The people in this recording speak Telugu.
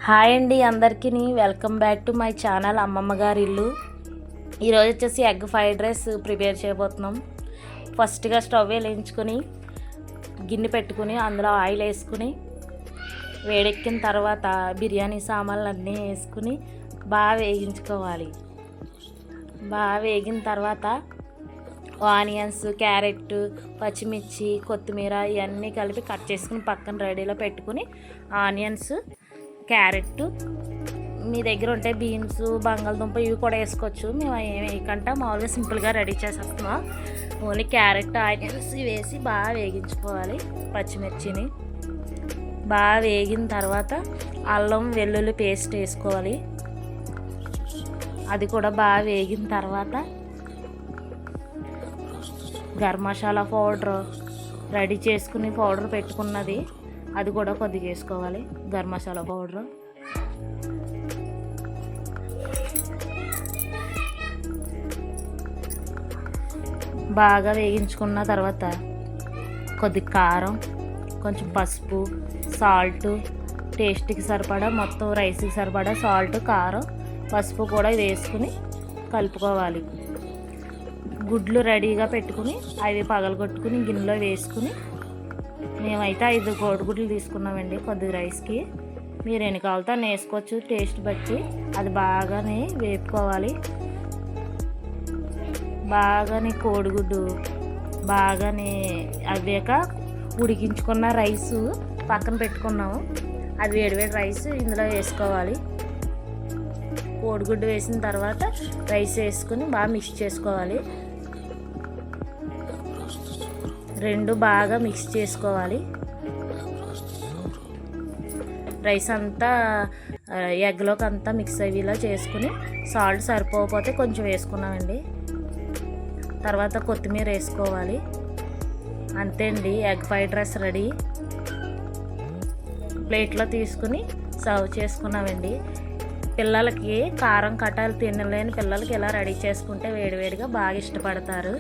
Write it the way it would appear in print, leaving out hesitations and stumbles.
హాయ్ అండి అందరికీ welcome back to my channel అమ్మమ్మ గారి ఇల్లు. ఈరోజు వచ్చేసి ఎగ్ ఫ్రైడ్ రైస్ ప్రిపేర్ చేయబోతున్నాం. ఫస్ట్గా స్టవ్ వెలిగించుకొని గిన్నె పెట్టుకుని అందులో ఆయిల్ వేసుకుని వేడెక్కిన తర్వాత బిర్యానీ సామాన్లు అన్నీ వేసుకుని బాగా వేగించుకోవాలి. బాగా వేగిన తర్వాత ఆనియన్స్, క్యారెట్, పచ్చిమిర్చి, కొత్తిమీర ఇవన్నీ కలిపి కట్ చేసుకుని పక్కన రెడీలో పెట్టుకుని ఆనియన్స్, క్యారెట్, మీ దగ్గర ఉంటే బీన్స్, బంగాళదుంప ఇవి కూడా వేసుకోవచ్చు. మేము ఏమి వేయకుండా మామూలుగా సింపుల్గా రెడీ చేసేస్తున్నాం. ఓన్లీ క్యారెట్, ఆనియన్స్ వేసి బాగా వేగించుకోవాలి. పచ్చిమిర్చిని బాగా వేగిన తర్వాత అల్లం వెల్లుల్లి పేస్ట్ వేసుకోవాలి. అది కూడా బాగా వేగిన తర్వాత గరం మసాలా పౌడర్ రెడీ చేసుకుని పౌడర్ పెట్టుకున్నది అది కూడా కొద్దిగా వేసుకోవాలి. గరం మసాలా పౌడర్ బాగా వేగించుకున్న తర్వాత కొద్దిగా కారం, కొంచెం పసుపు, సాల్ట్, టేస్ట్కి సరిపడా మొత్తం రైస్కి సరిపడా సాల్ట్, కారం, పసుపు కూడా వేసుకుని కలుపుకోవాలి. గుడ్లు రెడీగా పెట్టుకుని అవి పగలగొట్టుకుని గిన్నెలో వేసుకుని మేమైతే 5 కోడిగుడ్లు తీసుకున్నామండి కొద్ది రైస్కి. మీరు ఎన్ని కావాలితే అన్ని వేసుకోవచ్చు టేస్ట్ బట్టి. అది బాగానే వేపుకోవాలి. బాగానే కోడిగుడ్డు బాగానే అవ్వాక ఉడికించుకున్న రైసు పక్కన పెట్టుకున్నాము. అది వేడివేడి రైస్ ఇందులో వేసుకోవాలి. కోడిగుడ్డు వేసిన తర్వాత రైస్ వేసుకుని బాగా మిక్స్ చేసుకోవాలి. రెండు బాగా మిక్స్ చేసుకోవాలి. రైస్ అంతా ఎగ్లోకి అంతా మిక్స్ అయ్యేలా చేసుకుని సాల్ట్ సరిపోకపోతే కొంచెం వేసుకున్నామండి. తర్వాత కొత్తిమీర వేసుకోవాలి. అంతే అండి, ఎగ్ ఫ్రైడ్ రైస్ రెడీ. ప్లేట్లో తీసుకుని సర్వ్ చేసుకున్నామండి. పిల్లలకి కారం కట్టాలు తినలేని పిల్లలకి ఇలా రెడీ చేసుకుంటే వేడివేడిగా బాగా ఇష్టపడతారు.